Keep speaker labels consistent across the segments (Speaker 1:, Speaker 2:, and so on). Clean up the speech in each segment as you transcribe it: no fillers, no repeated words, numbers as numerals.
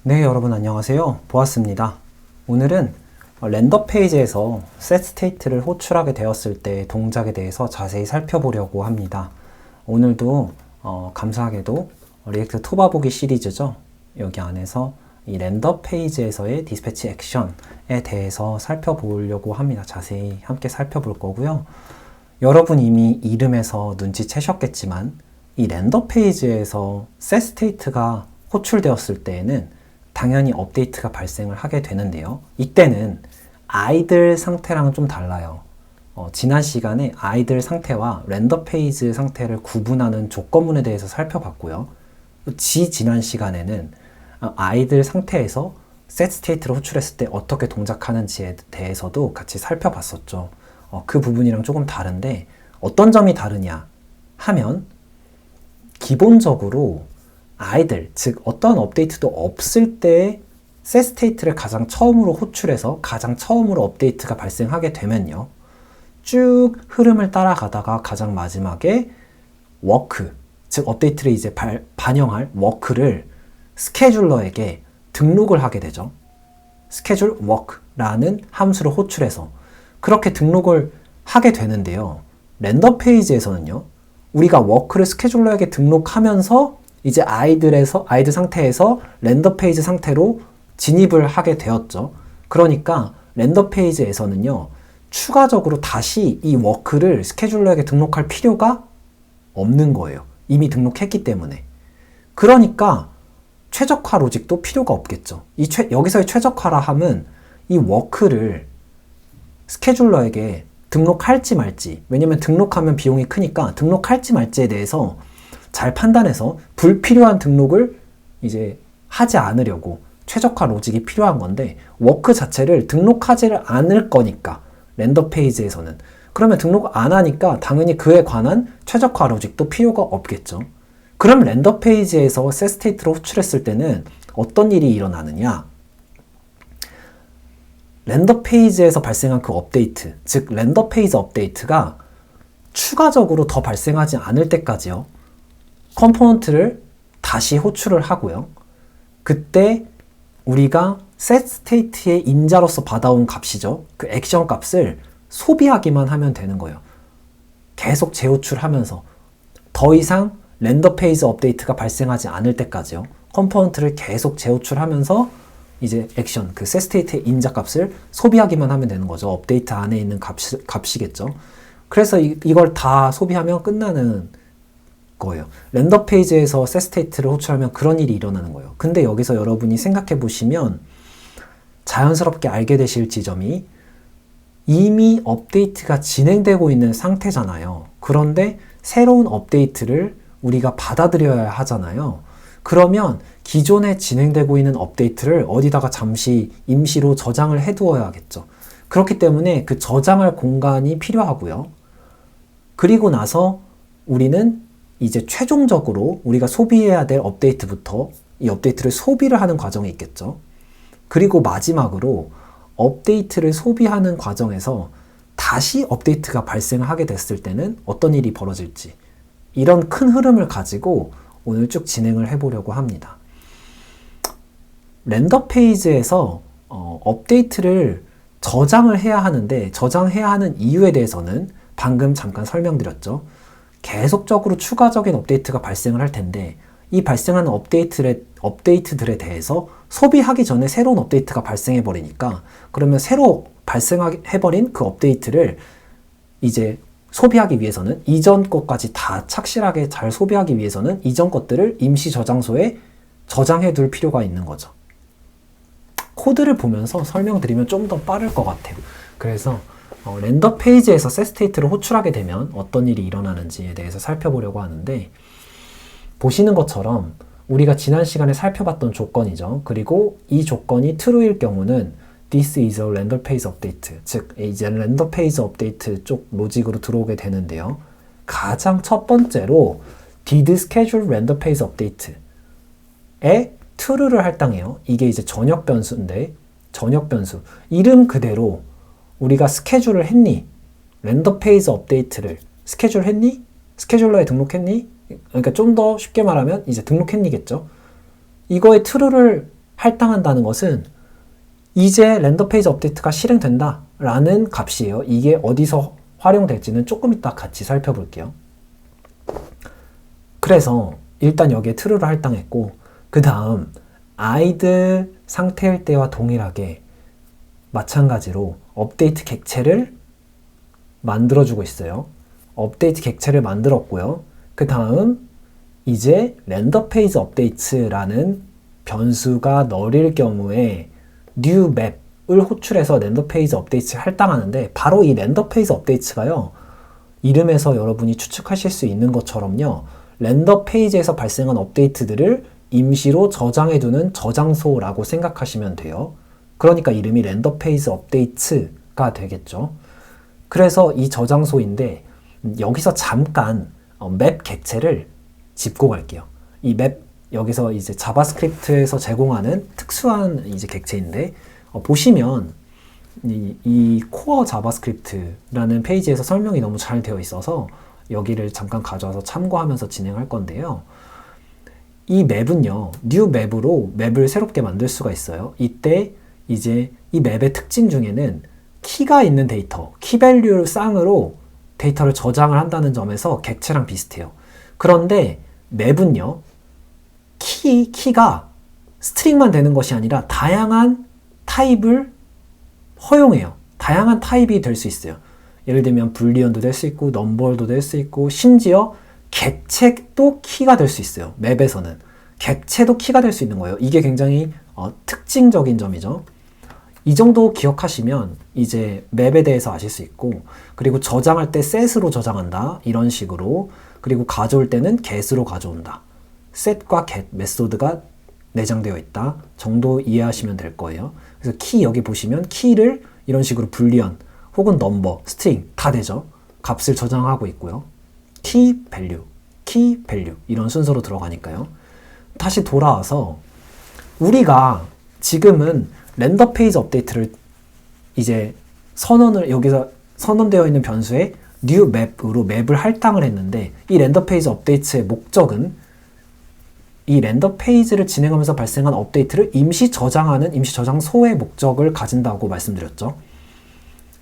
Speaker 1: 네, 여러분 안녕하세요. 보았습니다. 오늘은 렌더 페이지에서 set state를 호출하게 되었을 때 동작에 대해서 자세히 살펴보려고 합니다. 오늘도 감사하게도 리액트 토바보기 시리즈죠. 여기 안에서 이 렌더 페이지에서의 디스패치 액션에 대해서 살펴보려고 합니다. 자세히 함께 살펴볼 거고요. 여러분 이미 이름에서 눈치채셨겠지만 이 렌더 페이지에서 set state가 호출되었을 때에는 당연히 업데이트가 발생을 하게 되는데요. 이때는 아이들 상태랑은 좀 달라요. 지난 시간에 아이들 상태와 렌더 페이지 상태를 구분하는 조건문에 대해서 살펴봤고요. 지난 시간에는 아이들 상태에서 set state를 호출했을 때 어떻게 동작하는지에 대해서도 같이 살펴봤었죠. 그 부분이랑 조금 다른데 어떤 점이 다르냐 하면 기본적으로 아이들, 즉 어떠한 업데이트도 없을 때 set state를 가장 처음으로 호출해서 가장 처음으로 업데이트가 발생하게 되면요. 쭉 흐름을 따라가다가 가장 마지막에 워크, 즉 업데이트를 이제 반영할 워크를 스케줄러에게 등록을 하게 되죠. schedule work라는 함수를 호출해서 그렇게 등록을 하게 되는데요. 렌더 페이지에서는요. 우리가 워크를 스케줄러에게 등록하면서 이제 아이들 상태에서 렌더 페이지 상태로 진입을 하게 되었죠. 그러니까 렌더 페이지에서는요. 추가적으로 다시 이 워크를 스케줄러에게 등록할 필요가 없는 거예요. 이미 등록했기 때문에. 그러니까 최적화 로직도 필요가 없겠죠. 여기서의 최적화라 함은 이 워크를 스케줄러에게 등록할지 말지, 왜냐면 등록하면 비용이 크니까 등록할지 말지에 대해서 잘 판단해서 불필요한 등록을 이제 하지 않으려고 최적화 로직이 필요한 건데 워크 자체를 등록하지를 않을 거니까 렌더 페이지에서는 그러면 등록 안 하니까 당연히 그에 관한 최적화 로직도 필요가 없겠죠. 그럼 렌더 페이지에서 set state를 호출했을 때는 어떤 일이 일어나느냐? 렌더 페이지에서 발생한 그 업데이트, 즉 렌더 페이지 업데이트가 추가적으로 더 발생하지 않을 때까지요. 컴포넌트를 다시 호출을 하고요. 그때 우리가 set state의 인자로서 받아온 값이죠. 그 액션 값을 소비하기만 하면 되는 거예요. 계속 재호출하면서 더 이상 렌더 페이지 업데이트가 발생하지 않을 때까지요. 컴포넌트를 계속 재호출하면서 이제 액션, 그 set state의 인자 값을 소비하기만 하면 되는 거죠. 업데이트 안에 있는 값이겠죠. 그래서 이걸 다 소비하면 끝나는 거예요. 렌더 페이지에서 set state를 호출하면 그런 일이 일어나는 거예요. 근데 여기서 여러분이 생각해 보시면 자연스럽게 알게 되실 지점이 이미 업데이트가 진행되고 있는 상태잖아요. 그런데 새로운 업데이트를 우리가 받아들여야 하잖아요. 그러면 기존에 진행되고 있는 업데이트를 어디다가 잠시 임시로 저장을 해두어야겠죠. 그렇기 때문에 그 저장할 공간이 필요하고요. 그리고 나서 우리는 이제 최종적으로 우리가 소비해야 될 업데이트부터 이 업데이트를 소비를 하는 과정이 있겠죠. 그리고 마지막으로 업데이트를 소비하는 과정에서 다시 업데이트가 발생하게 됐을 때는 어떤 일이 벌어질지 이런 큰 흐름을 가지고 오늘 쭉 진행을 해보려고 합니다. 렌더 페이지에서 업데이트를 저장을 해야 하는데 저장해야 하는 이유에 대해서는 방금 잠깐 설명드렸죠. 계속적으로 추가적인 업데이트가 발생을 할 텐데 이 발생하는 업데이트들에 대해서 소비하기 전에 새로운 업데이트가 발생해 버리니까 그러면 새로 발생해버린 그 업데이트를 이제 소비하기 위해서는 이전 것까지 다 착실하게 잘 소비하기 위해서는 이전 것들을 임시 저장소에 저장해 둘 필요가 있는 거죠. 코드를 보면서 설명드리면 좀 더 빠를 것 같아요. 그래서 렌더 페이지에서 set state를 호출하게 되면 어떤 일이 일어나는지에 대해서 살펴보려고 하는데 보시는 것처럼 우리가 지난 시간에 살펴봤던 조건이죠. 그리고 이 조건이 true일 경우는 this is a render page update, 즉 이제 렌더 페이지 업데이트 쪽 로직으로 들어오게 되는데요. 가장 첫 번째로 did schedule render page update에 true를 할당해요. 이게 이제 전역 변수인데 전역 변수 이름 그대로 우리가 스케줄을 했니? 렌더 페이지 업데이트를 스케줄 했니? 스케줄러에 등록했니? 그러니까 좀 더 쉽게 말하면 이제 등록했니겠죠. 이거에 true를 할당한다는 것은 이제 렌더 페이지 업데이트가 실행된다 라는 값이에요. 이게 어디서 활용될지는 조금 이따 같이 살펴볼게요. 그래서 일단 여기에 true를 할당했고, 그 다음 idle 상태일 때와 동일하게 마찬가지로 업데이트 객체를 만들어주고 있어요. 업데이트 객체를 만들었고요. 그 다음 이제 렌더 페이지 업데이트라는 변수가 널일 경우에 new map을 호출해서 렌더 페이지 업데이트 할당하는데, 바로 이 렌더 페이지 업데이트가요, 이름에서 여러분이 추측하실 수 있는 것처럼요, 렌더 페이지에서 발생한 업데이트들을 임시로 저장해두는 저장소라고 생각하시면 돼요. 그러니까 이름이 렌더 페이지 업데이트가 되겠죠. 그래서 이 저장소인데, 여기서 잠깐 맵 객체를 짚고 갈게요. 이 맵, 여기서 이제 자바스크립트에서 제공하는 특수한 이제 객체인데, 보시면 이 코어 자바스크립트라는 페이지에서 설명이 너무 잘 되어 있어서 여기를 잠깐 가져와서 참고하면서 진행할 건데요. 이 맵은요, new 맵으로 맵을 새롭게 만들 수가 있어요. 이때 이제 이 맵의 특징 중에는 키가 있는 데이터, 키밸류 쌍으로 데이터를 저장을 한다는 점에서 객체랑 비슷해요. 그런데 맵은요, 키가 스트링만 되는 것이 아니라 다양한 타입을 허용해요. 다양한 타입이 될 수 있어요. 예를 들면 불리언도 될 수 있고 넘버도 될 수 있고, 심지어 객체도 키가 될 수 있어요. 맵에서는 객체도 키가 될 수 있는 거예요. 이게 굉장히 특징적인 점이죠. 이 정도 기억하시면 이제 맵에 대해서 아실 수 있고, 그리고 저장할 때 set으로 저장한다 이런 식으로, 그리고 가져올 때는 get으로 가져온다. set과 get 메소드가 내장되어 있다 정도 이해하시면 될 거예요. 그래서 키, 여기 보시면 키를 이런 식으로 불리언 혹은 넘버, 스트링 다 되죠. 값을 저장하고 있고요. key value 이런 순서로 들어가니까요. 다시 돌아와서 우리가 지금은 렌더 페이지 업데이트를 이제 여기서 선언되어 있는 변수에 new map으로 맵을 할당을 했는데, 이 렌더 페이지 업데이트의 목적은 이 렌더 페이지를 진행하면서 발생한 업데이트를 임시 저장하는 임시 저장소의 목적을 가진다고 말씀드렸죠.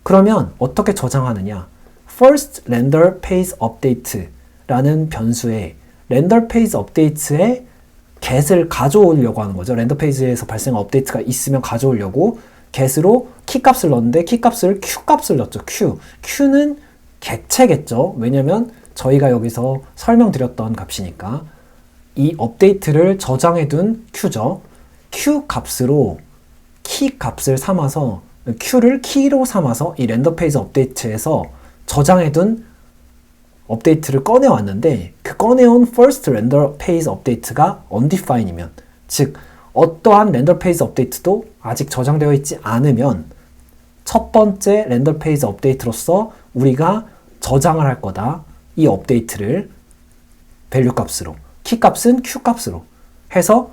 Speaker 1: 그러면 어떻게 저장하느냐? first render page update라는 변수에 렌더 페이지 업데이트에 get을 가져오려고 하는 거죠. 렌더 페이지에서 발생한 업데이트가 있으면 가져오려고 get으로 키값을 넣었는데, 키값을 q값을 넣었죠. q는 객체겠죠. 왜냐면 저희가 여기서 설명드렸던 값이니까. 이 업데이트를 저장해둔 q죠. q 값으로 키 값을 삼아서, q를 키로 삼아서 이 렌더 페이지 업데이트에서 저장해둔 업데이트를 꺼내왔는데, 그 꺼내온 first render page update가 undefined이면, 즉 어떠한 렌더 페이지 업데이트도 아직 저장되어 있지 않으면 첫 번째 렌더 페이지 업데이트로서 우리가 저장을 할 거다. 이 업데이트를 밸류 값으로, 키 값은 q 값으로 해서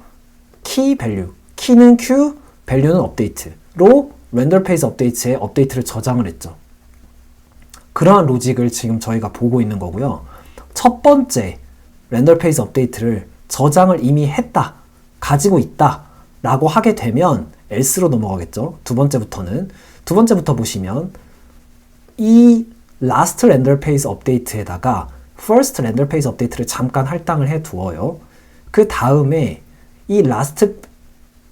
Speaker 1: key value, 키는 q, value는 업데이트로 렌더 페이지 업데이트에 업데이트를 저장을 했죠. 그러한 로직을 지금 저희가 보고 있는 거고요. 첫 번째 렌더 페이지 업데이트를 저장을 이미 했다, 가지고 있다 라고 하게 되면 else로 넘어가겠죠. 두 번째부터 보시면 이 last render page update에다가 first render page update를 잠깐 할당을 해 두어요. 그 다음에 이 last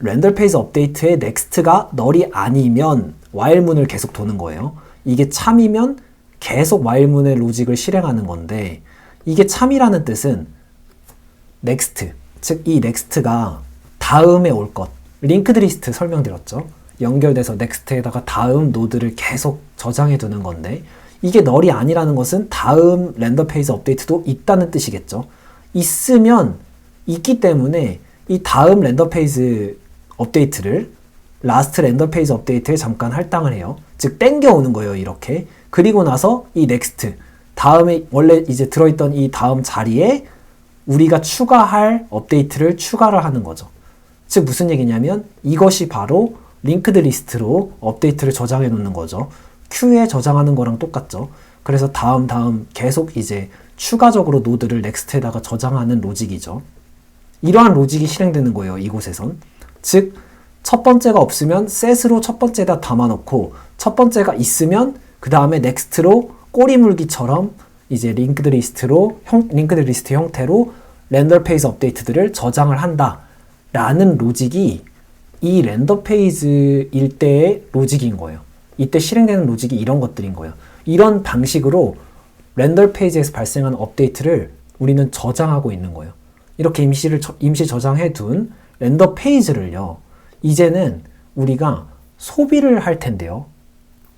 Speaker 1: render page update의 next가 null이 아니면 while문을 계속 도는 거예요. 이게 참이면 계속 while문의 로직을 실행하는 건데, 이게 참이라는 뜻은 next, 즉 이 next가 다음에 올 것, linked list 설명드렸죠. 연결돼서 next에다가 다음 노드를 계속 저장해 두는 건데, 이게 null이 아니라는 것은 다음 렌더 페이지 업데이트도 있다는 뜻이겠죠. 있기 때문에 이 다음 렌더 페이지 업데이트를 라스트 렌더 페이지 업데이트에 잠깐 할당을 해요. 즉 땡겨오는 거예요. 이렇게. 그리고 나서 이 넥스트, 다음에 원래 이제 들어있던 이 다음 자리에 우리가 추가할 업데이트를 추가를 하는 거죠. 즉 무슨 얘기냐면 이것이 바로 링크드 리스트로 업데이트를 저장해 놓는 거죠. Q에 저장하는 거랑 똑같죠. 그래서 다음 계속 이제 추가적으로 노드를 넥스트에다가 저장하는 로직이죠. 이러한 로직이 실행되는 거예요. 이곳에선. 즉 첫 번째가 없으면 set으로 첫 번째에다 담아놓고 첫 번째가 있으면 그 다음에 next로 꼬리 물기처럼 이제 링크드 리스트 형태로 렌더 페이지 업데이트들을 저장을 한다 라는 로직이 이 렌더 페이지일 때의 로직인 거예요. 이때 실행되는 로직이 이런 것들인 거예요. 이런 방식으로 렌더 페이지에서 발생한 업데이트를 우리는 저장하고 있는 거예요. 이렇게 임시 저장해 둔 렌더 페이지를요, 이제는 우리가 소비를 할 텐데요.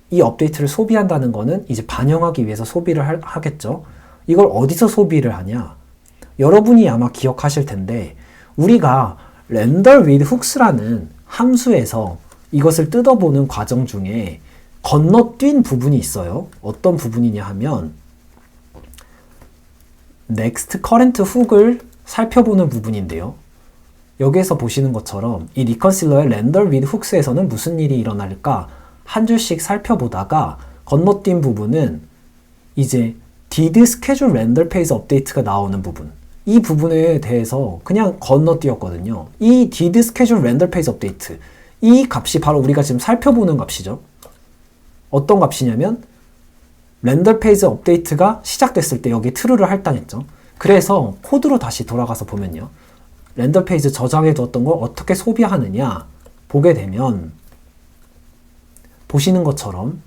Speaker 1: 이 업데이트를 소비한다는 거는 이제 반영하기 위해서 소비를 하겠죠. 이걸 어디서 소비를 하냐? 여러분이 아마 기억하실 텐데 우리가 render with hooks라는 함수에서 이것을 뜯어보는 과정 중에 건너뛴 부분이 있어요. 어떤 부분이냐 하면 next current hook을 살펴보는 부분인데요. 여기에서 보시는 것처럼 이 리컨실러의 render with hooks에서는 무슨 일이 일어날까 한 줄씩 살펴보다가 건너뛴 부분은 이제 did schedule render page update가 나오는 부분, 이 부분에 대해서 그냥 건너뛰었거든요. 이 did schedule render page update, 이 값이 바로 우리가 지금 살펴보는 값이죠. 어떤 값이냐면 렌더 페이지 업데이트가 시작됐을 때 여기 true를 할당했죠. 그래서 코드로 다시 돌아가서 보면요, 렌더 페이지 저장해 두었던 걸 어떻게 소비하느냐 보게 되면 보시는 것처럼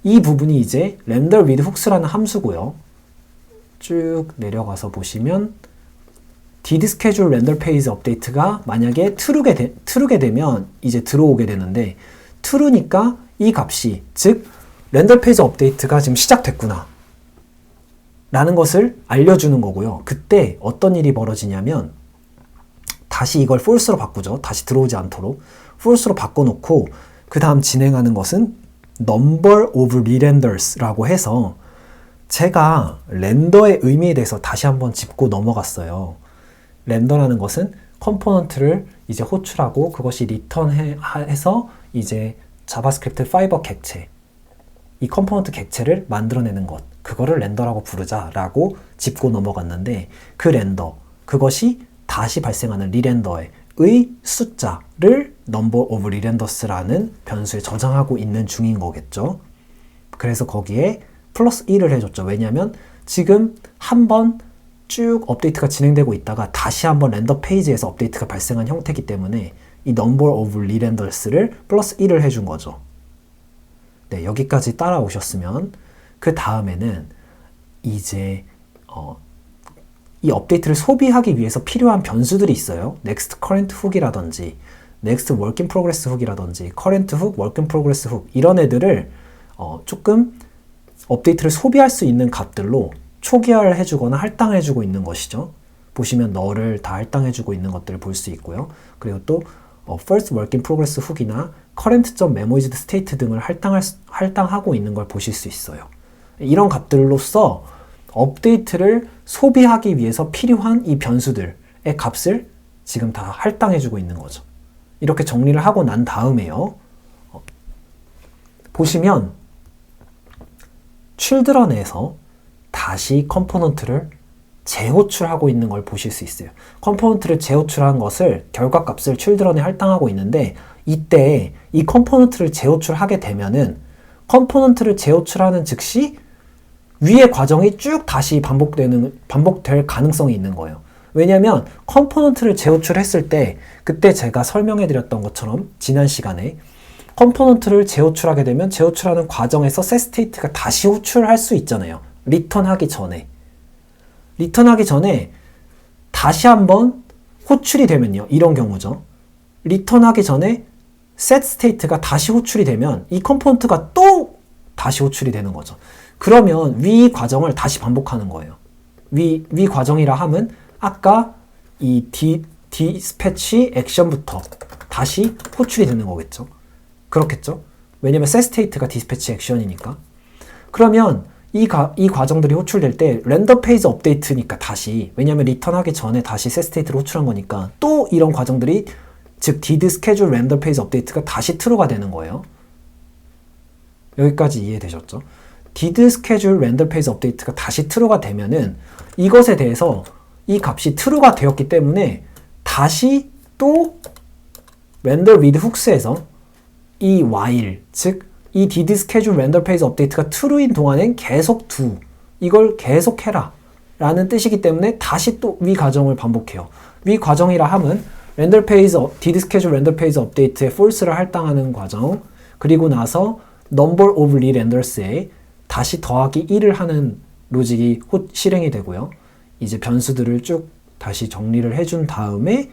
Speaker 1: 이 부분이 이제 render with hooks라는 함수고요. 쭉 내려가서 보시면 did schedule render page update가 만약에 true게 되면 이제 들어오게 되는데, true니까 이 값이, 즉 렌더 페이지 업데이트가 지금 시작됐구나 라는 것을 알려주는 거고요. 그때 어떤 일이 벌어지냐면 다시 이걸 false로 바꾸죠. 다시 들어오지 않도록 false로 바꿔놓고 그 다음 진행하는 것은 number of re-renders라고 해서, 제가 렌더의 의미에 대해서 다시 한번 짚고 넘어갔어요. 렌더라는 것은 컴포넌트를 이제 호출하고 그것이 리턴해서 이제 자바스크립트 파이버 객체, 이 컴포넌트 객체를 만들어내는 것, 그거를 렌더라고 부르자라고 짚고 넘어갔는데, 그 렌더, 그것이 다시 발생하는 리렌더의 숫자를 number of re-renders라는 변수에 저장하고 있는 중인 거겠죠. 그래서 거기에 플러스 1을 해줬죠. 왜냐하면 지금 한번 쭉 업데이트가 진행되고 있다가 다시 한번 렌더 페이지에서 업데이트가 발생한 형태이기 때문에 이 number of re-renders를 플러스 1을 해준 거죠. 네, 여기까지 따라오셨으면 그 다음에는 이제 이 업데이트를 소비하기 위해서 필요한 변수들이 있어요. next current hook이라든지 next work in progress hook이라든지 current hook, work in progress hook, 이런 애들을 조금 업데이트를 소비할 수 있는 값들로 초기화를 해주거나 할당해주고 있는 것이죠. 보시면 너를 다 할당해주고 있는 것들을 볼 수 있고요. 그리고 또 first work in progress hook이나 current.memoized state 등을 할당하고 있는 걸 보실 수 있어요. 이런 값들로서 업데이트를 소비하기 위해서 필요한 이 변수들의 값을 지금 다 할당해주고 있는 거죠. 이렇게 정리를 하고 난 다음에요, 보시면 children에서 다시 컴포넌트를 재호출하고 있는 걸 보실 수 있어요. 컴포넌트를 재호출한 것을, 결과값을 children에 할당하고 있는데, 이때 이 컴포넌트를 재호출하게 되면은 컴포넌트를 재호출하는 즉시 위의 과정이 쭉 다시 반복될 가능성이 있는 거예요. 왜냐하면 컴포넌트를 재호출했을 때, 그때 제가 설명해 드렸던 것처럼 지난 시간에 컴포넌트를 재호출하게 되면 재호출하는 과정에서 setState가 다시 호출할 수 있잖아요. 리턴하기 전에 다시 한번 호출이 되면요, 이런 경우죠. 리턴하기 전에 setState가 다시 호출이 되면 이 컴포넌트가 또 다시 호출이 되는 거죠. 그러면 위 과정을 다시 반복하는 거예요. 위 과정이라 함은 아까 이 dispatch 액션부터 다시 호출이 되는 거겠죠. 그렇겠죠? 왜냐면 setState가 dispatch 액션이니까. 그러면 이 과정들이 호출될 때 렌더 페이지 업데이트니까 다시, 왜냐면 리턴하기 전에 다시 setState를 호출한 거니까 또 이런 과정들이, 즉 did schedule render page update가 다시 true가 되는 거예요. 여기까지 이해되셨죠? did schedule render page update가 다시 true가 되면은 이것에 대해서 이 값이 true가 되었기 때문에 다시 또 render with hooks에서 이 while, 즉 이 did schedule render page update가 true인 동안엔 계속 do, 이걸 계속해라 라는 뜻이기 때문에 다시 또 위 과정을 반복해요. 위 과정이라 함은 render page, did schedule render page update에 false를 할당하는 과정, 그리고 나서 number of re-renders에 다시 더하기 1을 하는 로직이 실행이 되고요. 이제 변수들을 쭉 다시 정리를 해준 다음에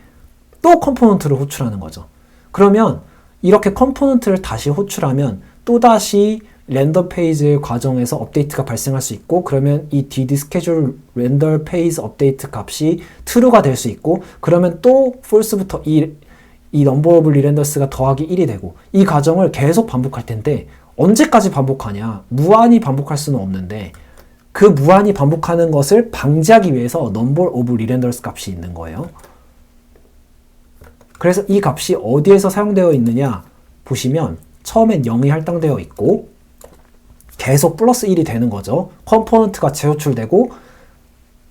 Speaker 1: 또 컴포넌트를 호출하는 거죠. 그러면 이렇게 컴포넌트를 다시 호출하면 또다시 렌더 페이지 과정에서 업데이트가 발생할 수 있고, 그러면 이 did schedule render page update 값이 true가 될 수 있고, 그러면 또 false부터 이 number of re-renders가 더하기 1이 되고, 이 과정을 계속 반복할 텐데 언제까지 반복하냐? 무한히 반복할 수는 없는데 그 무한히 반복하는 것을 방지하기 위해서 number of re-renders 값이 있는 거예요. 그래서 이 값이 어디에서 사용되어 있느냐 보시면 처음엔 0이 할당되어 있고 계속 플러스 1이 되는 거죠. 컴포넌트가 재호출되고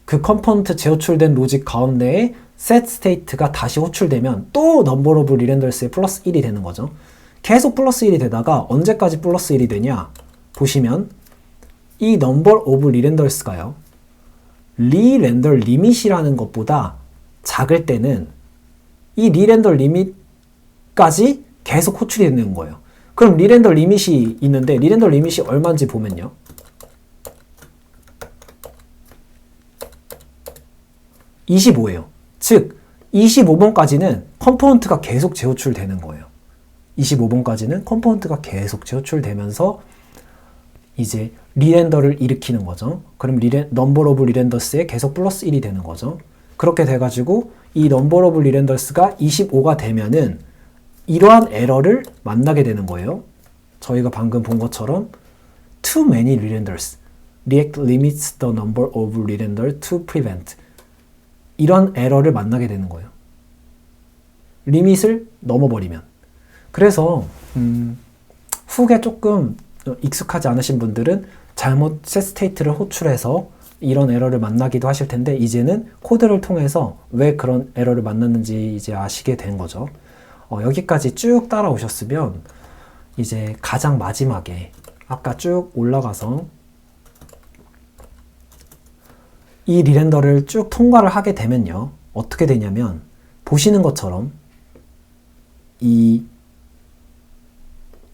Speaker 1: 그 컴포넌트 재호출된 로직 가운데에 set state가 다시 호출되면 또 number of re-renders에 플러스 1이 되는 거죠. 계속 플러스 1이 되다가 언제까지 플러스 1이 되냐 보시면 이 number of re-renders가요, re-render limit이라는 것보다 작을 때는 이 re-render limit까지 계속 호출이 되는 거예요. 그럼 re-render limit이 있는데 re-render limit이 얼마인지 보면요, 25예요. 즉 25번까지는 컴포넌트가 계속 재호출되는 거예요. 25번까지는 컴포넌트가 계속 재호출되면서 이제 리렌더를 일으키는 거죠. 그럼 number of re-renders에 계속 플러스 1이 되는 거죠. 그렇게 돼가지고 이 number of re-renders가 25가 되면은 이러한 에러를 만나게 되는 거예요. 저희가 방금 본 것처럼 too many re-renders, React limits the number of re-render to prevent, 이런 에러를 만나게 되는 거예요. 리밋을 넘어버리면. 그래서 훅에 조금 익숙하지 않으신 분들은 잘못 set state를 호출해서 이런 에러를 만나기도 하실 텐데, 이제는 코드를 통해서 왜 그런 에러를 만났는지 이제 아시게 된 거죠. 여기까지 쭉 따라오셨으면 이제 가장 마지막에 아까 쭉 올라가서 이 리렌더를 쭉 통과를 하게 되면요, 어떻게 되냐면 보시는 것처럼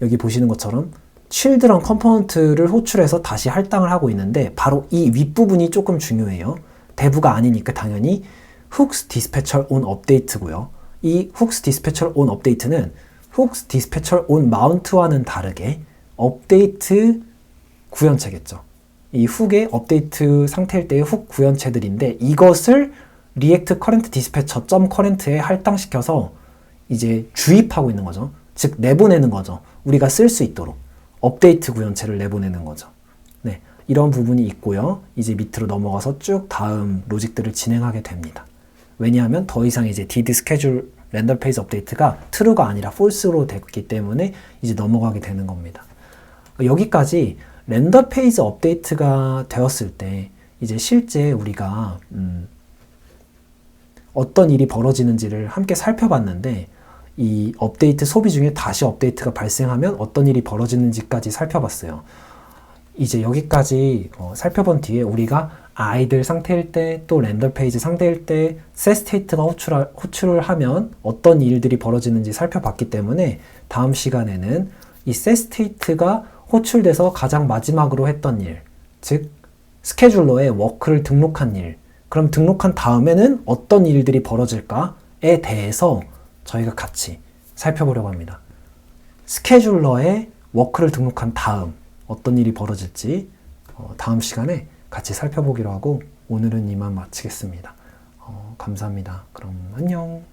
Speaker 1: 여기 보시는 것처럼 children 컴포넌트를 호출해서 다시 할당을 하고 있는데, 바로 이 윗부분이 조금 중요해요. 대부가 아니니까 당연히 hooks dispatcher on update고요. 이 hooks dispatcher on update는 hooks dispatcher on mount와는 다르게 업데이트 구현체겠죠. 이 훅의 업데이트 상태일 때의 훅 구현체들인데, 이것을 react current dispatcher .current에 할당시켜서 이제 주입하고 있는 거죠. 즉 내보내는 거죠. 우리가 쓸 수 있도록 업데이트 구현체를 내보내는 거죠. 네, 이런 부분이 있고요. 이제 밑으로 넘어가서 쭉 다음 로직들을 진행하게 됩니다. 왜냐하면 더 이상 이제 did schedule render page update가 true가 아니라 false로 됐기 때문에 이제 넘어가게 되는 겁니다. 여기까지 렌더 페이지 업데이트가 되었을 때 이제 실제 우리가 어떤 일이 벌어지는지를 함께 살펴봤는데, 이 업데이트 소비 중에 다시 업데이트가 발생하면 어떤 일이 벌어지는지까지 살펴봤어요. 이제 여기까지 살펴본 뒤에 우리가 아이들 상태일 때, 또 렌더 페이지 상태일 때 set state가 호출을 하면 어떤 일들이 벌어지는지 살펴봤기 때문에, 다음 시간에는 이 set state가 호출돼서 가장 마지막으로 했던 일, 즉 스케줄러에 워크를 등록한 일, 그럼 등록한 다음에는 어떤 일들이 벌어질까에 대해서 저희가 같이 살펴보려고 합니다. 스케줄러에 워크를 등록한 다음 어떤 일이 벌어질지 다음 시간에 같이 살펴보기로 하고, 오늘은 이만 마치겠습니다. 감사합니다. 그럼 안녕.